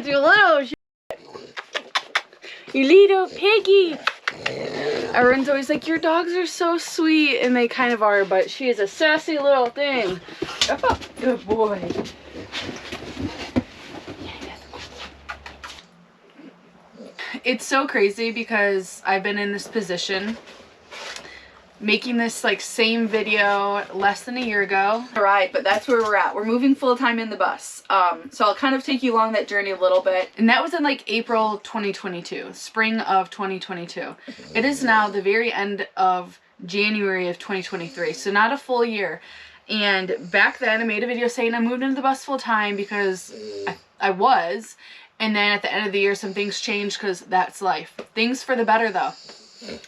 you little you little piggy. Everyone's always like, your dogs are so sweet, and they kind of are, but she is a sassy little thing. Oh, good boy. It's so crazy because I've been in this position making this like same video less than a year ago. Alright, but that's where we're at. We're moving full-time in the bus. So I'll kind of take you along that journey a little bit. And that was in like April 2022, spring of 2022. It is now the very end of January of 2023, so not a full year. And back then I made a video saying I moved into the bus full-time because I was. And then at the end of the year some things changed because that's life. Things for the better though.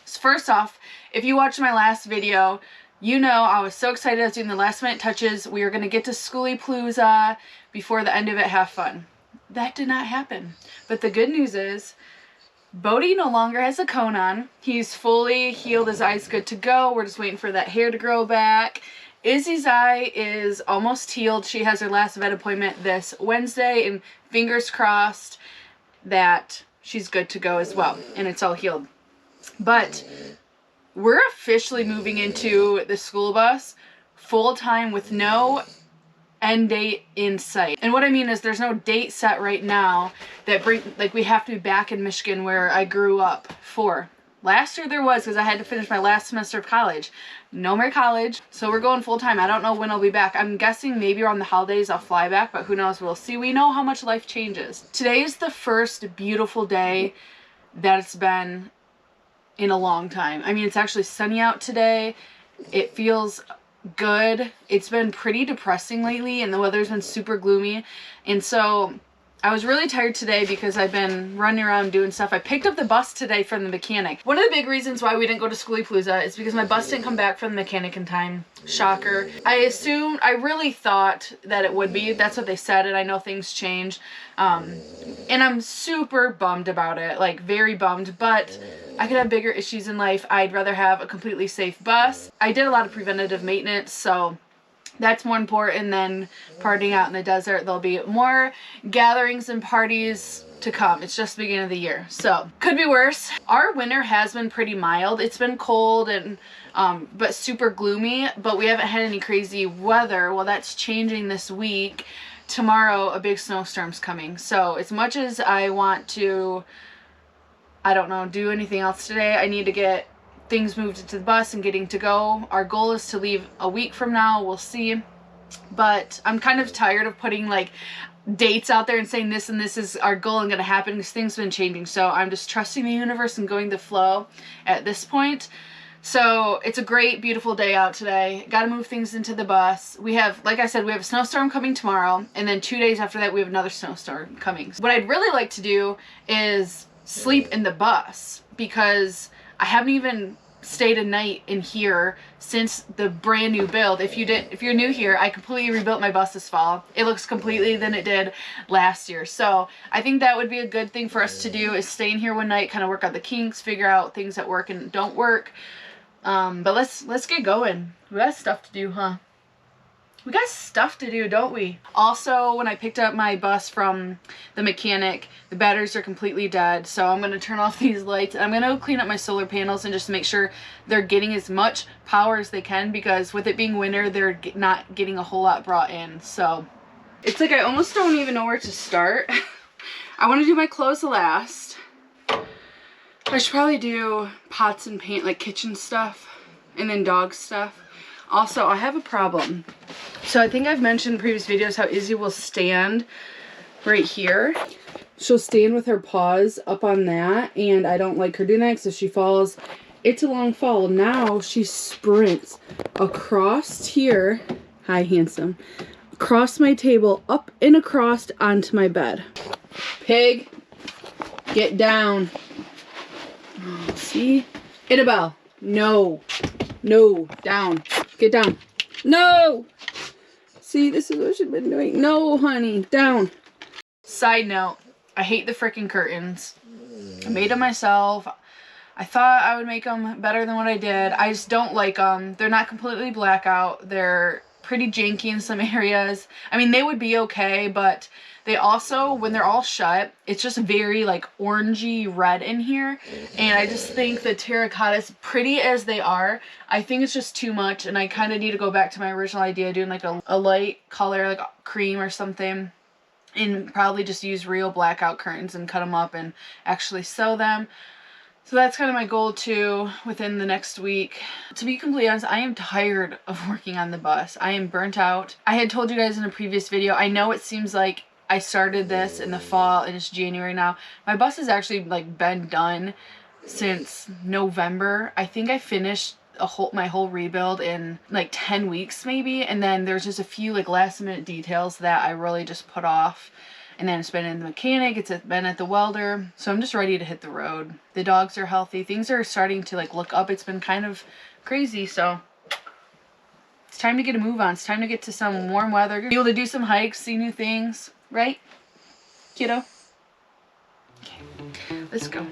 So first off, if you watched my last video, you know I was so excited I was doing the last minute touches. We were going to get to Skoolie Palooza before the end of it, have fun. That did not happen. But the good news is, Bodhi no longer has a cone on. He's fully healed, his eye's good to go. We're just waiting for that hair to grow back. Izzy's eye is almost healed. She has her last vet appointment this Wednesday, and fingers crossed that she's good to go as well, and it's all healed. But we're officially moving into the school bus full-time with no end date in sight. And what I mean is there's no date set right now that we have to be back in Michigan where I grew up for. Last year there was, because I had to finish my last semester of college. No more college, so we're going full-time. I don't know when I'll be back. I'm guessing maybe around the holidays I'll fly back, but who knows, we'll see. We know how much life changes. Today is the first beautiful day that it's been in a long time. I mean, it's actually sunny out today. It feels good. It's been pretty depressing lately, and the weather's been super gloomy. And so I was really tired today because I've been running around doing stuff. I picked up the bus today from the mechanic. One of the big reasons why we didn't go to Skoolie Palooza is because my bus didn't come back from the mechanic in time. Shocker. I really thought that it would be. That's what they said, and I know things change. And I'm super bummed about it, like very bummed, but I could have bigger issues in life. I'd rather have a completely safe bus. I did a lot of preventative maintenance, so that's more important than partying out in the desert. There'll be more gatherings and parties to come. It's just the beginning of the year, so could be worse. Our winter has been pretty mild. It's been cold and but super gloomy, but we haven't had any crazy weather. Well, that's changing this week. Tomorrow a big snowstorm's coming. So as much as I want to, I don't know, do anything else today, I need to get things moved into the bus and getting to go. Our goal is to leave a week from now. We'll see. But I'm kind of tired of putting like dates out there and saying this and this is our goal and going to happen, because things have been changing. So I'm just trusting the universe and going the flow at this point. So it's a great, beautiful day out today. Got to move things into the bus. We have, like I said, we have a snowstorm coming tomorrow, and then 2 days after that we have another snowstorm coming. What I'd really like to do is sleep in the bus, because I haven't even stayed a night in here since the brand new build. If you're new here, I completely rebuilt my bus this fall. It looks completely than it did last year. So I think that would be a good thing for us to do, is stay in here one night, kind of work out the kinks, figure out things that work and don't work. But let's get going. We got stuff to do, huh? We got stuff to do, don't we? Also, when I picked up my bus from the mechanic, the batteries are completely dead. So I'm going to turn off these lights. I'm going to clean up my solar panels and just make sure they're getting as much power as they can, because with it being winter, they're not getting a whole lot brought in. So it's like I almost don't even know where to start. I want to do my clothes last. I should probably do pots and paint, like kitchen stuff, and then dog stuff. Also, I have a problem. So I think I've mentioned in previous videos how Izzy will stand right here. She'll stand with her paws up on that, and I don't like her doing that, because if she falls, it's a long fall. Now she sprints across here. Hi, handsome. Across my table, up and across onto my bed. Pig, get down. Oh, see? Annabelle, no. No, down. Get down. No! See, this is what she's been doing. No, honey, down. Side note, I hate the freaking curtains. I made them myself. I thought I would make them better than what I did. I just don't like them. They're not completely blackout. They're pretty janky in some areas. I mean, they would be okay, but they also, when they're all shut, it's just very like orangey red in here. And I just think the terracottas, pretty as they are, I think it's just too much. And I kind of need to go back to my original idea, doing like a light color, like cream or something. And probably just use real blackout curtains and cut them up and actually sew them. So that's kind of my goal too within the next week. To be completely honest, I am tired of working on the bus. I am burnt out. I had told you guys in a previous video, I know it seems like I started this in the fall and it's January now. My bus has actually like been done since November. I think I finished my whole rebuild in like 10 weeks maybe, and then there's just a few like last minute details that I really just put off. And then it's been in the mechanic, it's been at the welder. So I'm just ready to hit the road. The dogs are healthy. Things are starting to like look up. It's been kind of crazy, so it's time to get a move on. It's time to get to some warm weather. Be able to do some hikes, see new things, right, kiddo? Okay, let's go.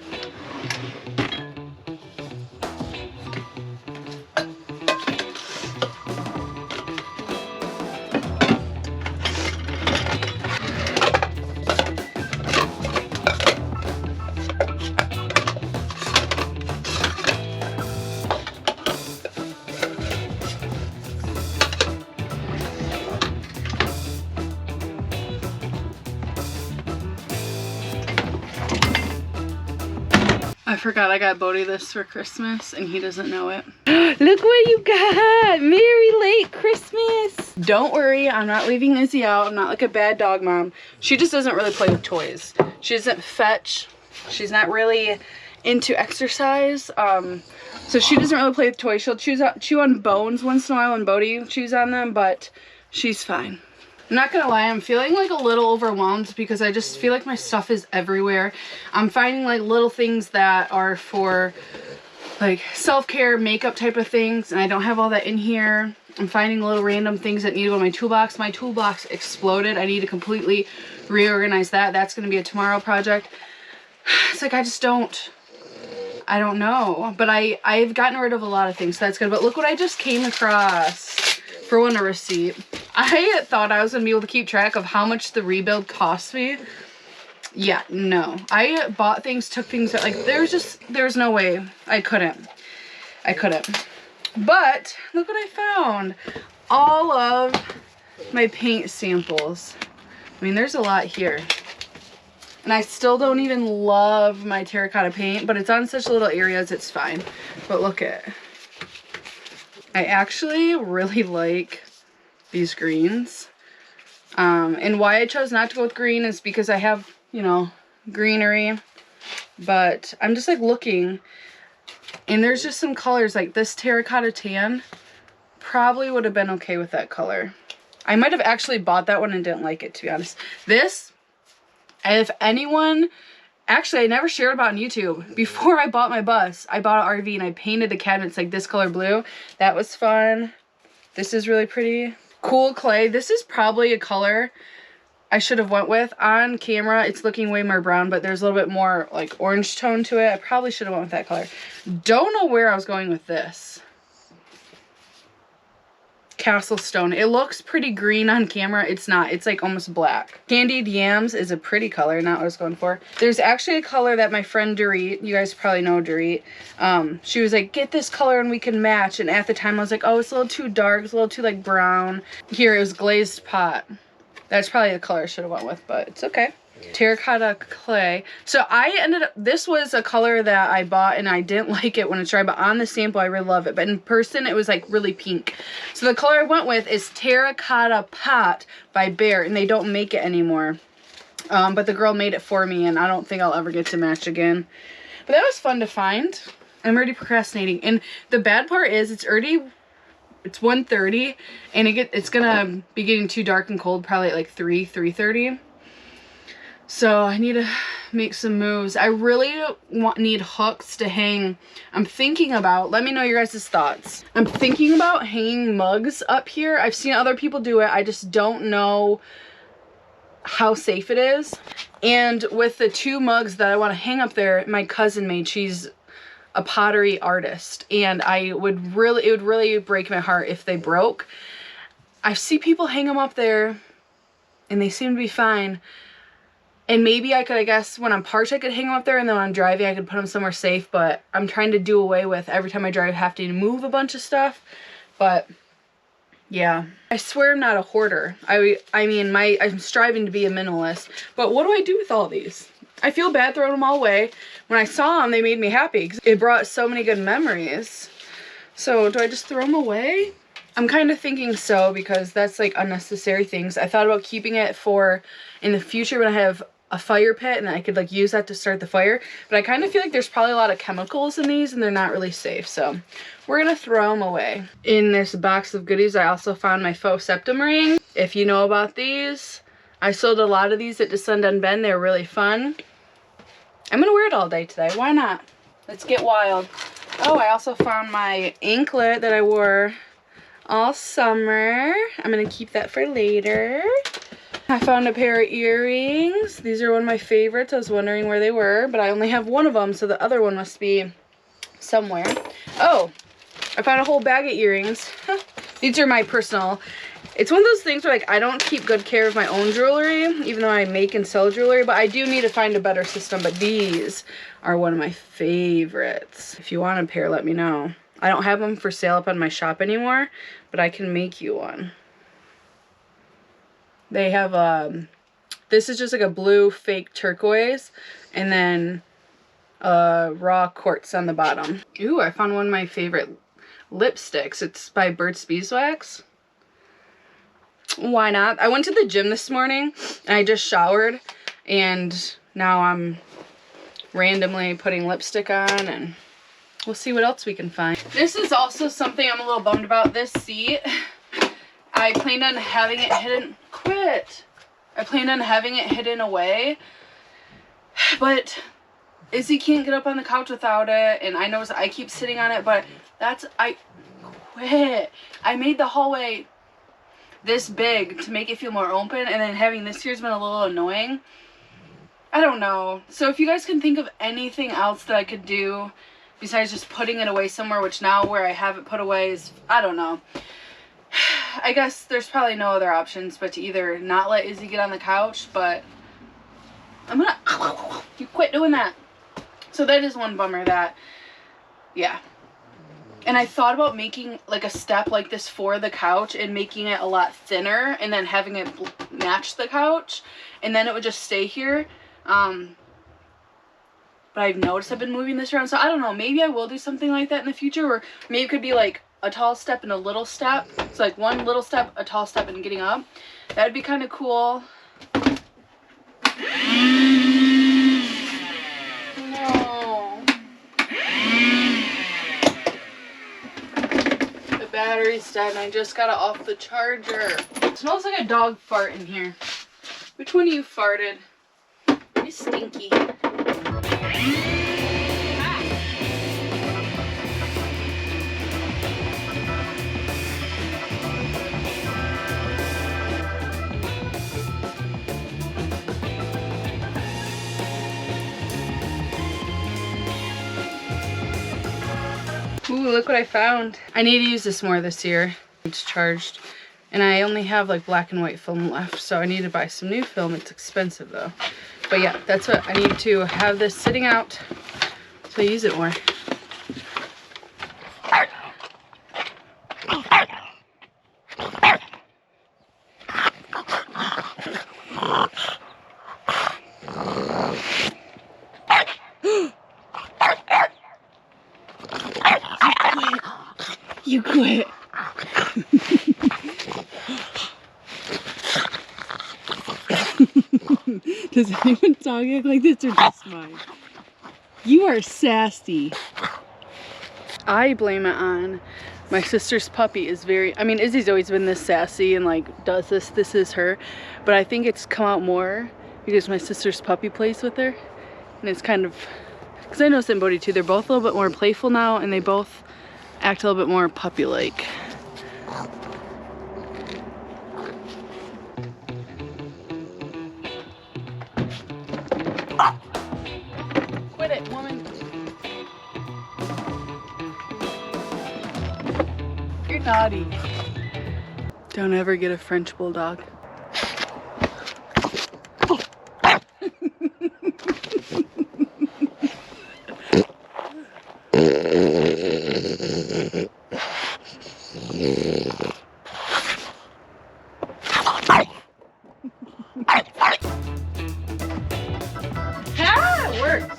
I forgot I got Bodhi this for Christmas and he doesn't know it. Look what you got! Merry late Christmas! Don't worry, I'm not leaving Izzy out. I'm not like a bad dog mom. She just doesn't really play with toys. She doesn't fetch. She's not really into exercise. So she doesn't really play with toys. She'll chew on bones once in a while when Bodhi chews on them, but she's fine. I'm not gonna lie, I'm feeling like a little overwhelmed because I just feel like my stuff is everywhere. I'm finding like little things that are for like self-care, makeup type of things, and I don't have all that in here. I'm finding little random things that need to go in my toolbox. My toolbox exploded. I need to completely reorganize that. That's gonna be a tomorrow project. It's like I don't know. But I've gotten rid of a lot of things, so that's good. But look what I just came across. For one, a receipt. I thought I was going to be able to keep track of how much the rebuild cost me. Yeah, no. I bought things, took things that, like, there's no way. I couldn't. But, look what I found. All of my paint samples. I mean, there's a lot here. And I still don't even love my terracotta paint, but it's on such little areas, it's fine. But look at it. I actually really like these greens. And why I chose not to go with green is because I have, you know, greenery. But I'm just like looking, and there's just some colors like this terracotta tan probably would have been okay with that color. I might have actually bought that one and didn't like it, to be honest. This, if anyone... Actually, I never shared about on YouTube. Before I bought my bus, I bought an RV and I painted the cabinets like this color blue. That was fun. This is really pretty. Cool clay. This is probably a color I should have went with. On camera, it's looking way more brown, but there's a little bit more like orange tone to it. I probably should have went with that color. Don't know where I was going with this. Castle stone. It looks pretty green on camera. It's not. It's like almost black. Candied yams is a pretty color, not what I was going for. There's actually a color that my friend Dorit, you guys probably know Dorit, she was like, get this color and we can match. And at the time I was like, oh, it's a little too dark. It's a little too like brown. Here, it was glazed pot. That's probably the color I should have went with, but it's okay. Terracotta clay. So I ended up, this was a color that I bought and I didn't like it when it's dry, but on the sample I really love it, but in person it was like really pink. So the color I went with is Terracotta Pot by Bear, and they don't make it anymore, but the girl made it for me and I don't think I'll ever get to match again. But that was fun to find. I'm already procrastinating, and the bad part is it's 1:30 and it's gonna be getting too dark and cold probably at like 3:30. So I need to make some moves. I really need hooks to hang. I'm thinking about, let me know your guys' thoughts. I'm thinking about hanging mugs up here. I've seen other people do it. I just don't know how safe it is. And with the two mugs that I want to hang up there, my cousin made. She's a pottery artist. And it would really break my heart if they broke. I see people hang them up there and they seem to be fine. And maybe I could, I guess, when I'm parked, I could hang them up there, and then when I'm driving, I could put them somewhere safe. But I'm trying to do away with every time I drive having to move a bunch of stuff. But yeah, I swear I'm not a hoarder. I mean, I'm striving to be a minimalist. But what do I do with all these? I feel bad throwing them all away. When I saw them, they made me happy because it brought so many good memories. So do I just throw them away? I'm kind of thinking so, because that's like unnecessary things. I thought about keeping it for in the future when I have a fire pit and I could like use that to start the fire. But I kind of feel like there's probably a lot of chemicals in these and they're not really safe. So we're gonna throw them away. In this box of goodies, I also found my faux septum ring. If you know about these, I sold a lot of these at Descend and Bend. They're really fun. I'm gonna wear it all day today. Why not? Let's get wild. Oh, I also found my anklet that I wore all summer. I'm gonna keep that for later. I found a pair of earrings. These are one of my favorites. I was wondering where they were, but I only have one of them, so the other one must be somewhere. Oh, I found a whole bag of earrings. These are my personal. It's one of those things where like I don't keep good care of my own jewelry, even though I make and sell jewelry, but I do need to find a better system. But these are one of my favorites. If you want a pair, let me know. I don't have them for sale up on my shop anymore, but I can make you one. They have this is just like a blue fake turquoise, and then raw quartz on the bottom. Ooh, I found one of my favorite lipsticks. It's by Burt's Beeswax. Why not? I went to the gym this morning and I just showered, and now I'm randomly putting lipstick on, and we'll see what else we can find. This is also something I'm a little bummed about. This seat, I planned on having it hidden. Quit! I planned on having it hidden away, but Izzy can't get up on the couch without it, and I notice I keep sitting on it, but quit. I made the hallway this big to make it feel more open, and then having this here's been a little annoying. I don't know. So if you guys can think of anything else that I could do besides just putting it away somewhere, which now where I have it put away is, I don't know. I guess there's probably no other options but to either not let Izzy get on the couch, but I'm gonna, you quit doing that. So that is one bummer that, yeah. And I thought about making like a step like this for the couch and making it a lot thinner and then having it match the couch, and then it would just stay here. But I've noticed I've been moving this around, so I don't know, maybe I will do something like that in the future, or maybe it could be like a tall step and a little step. So like one little step, a tall step, and getting up. That'd be kind of cool. No. The battery's dead and I just got it off the charger. It smells like a dog fart in here. Which one of you farted? It's stinky. Ooh, look what I found. I need to use this more this year. It's charged. And I only have like black and white film left, so I need to buy some new film. It's expensive though. But yeah, that's what I need to have this sitting out so I use it more. You quit. Does anyone talk like this or just mine? You are sassy. I blame it on my sister's puppy is very, I mean, Izzy's always been this sassy and like does this is her. But I think it's come out more because my sister's puppy plays with her. And it's kind of, because I noticed in Bodhi too, they're both a little bit more playful now and they both act a little bit more puppy-like. Quit it, woman. You're naughty. Don't ever get a French bulldog. Ah, it works.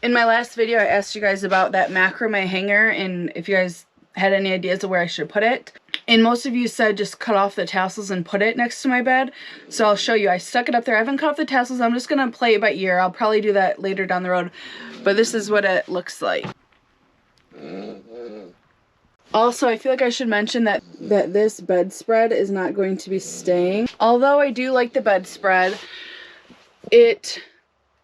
In my last video, I asked you guys about that macrame hanger and if you guys had any ideas of where I should put it. And most of you said just cut off the tassels and put it next to my bed. So I'll show you. I stuck it up there. I haven't cut off the tassels. I'm just going to play it by ear. I'll probably do that later down the road. But this is what it looks like. Also, I feel like I should mention that this bedspread is not going to be staying. Although I do like the bedspread, it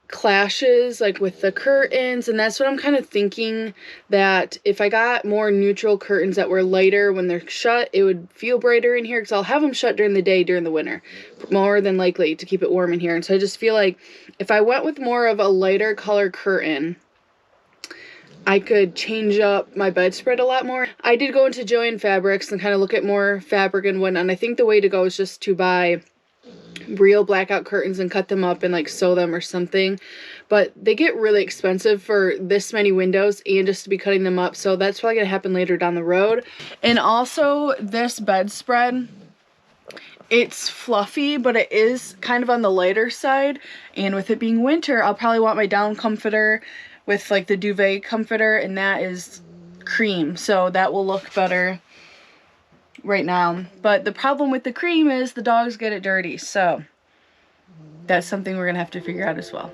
clashes like with the curtains, and that's what I'm kind of thinking, that if I got more neutral curtains that were lighter when they're shut, it would feel brighter in here, because I'll have them shut during the day during the winter, more than likely, to keep it warm in here. And so I just feel like if I went with more of a lighter color curtain, I could change up my bedspread a lot more. I did go into Joann Fabrics and kind of look at more fabric and whatnot, and I think the way to go is just to buy real blackout curtains and cut them up and like sew them or something. But they get really expensive for this many windows and just to be cutting them up, so that's probably gonna happen later down the road. And also this bedspread, it's fluffy, but it is kind of on the lighter side, and with it being winter, I'll probably want my down comforter with like the duvet comforter, and that is cream, so that will look better right now. But the problem with the cream is the dogs get it dirty, so that's something we're gonna have to figure out as well.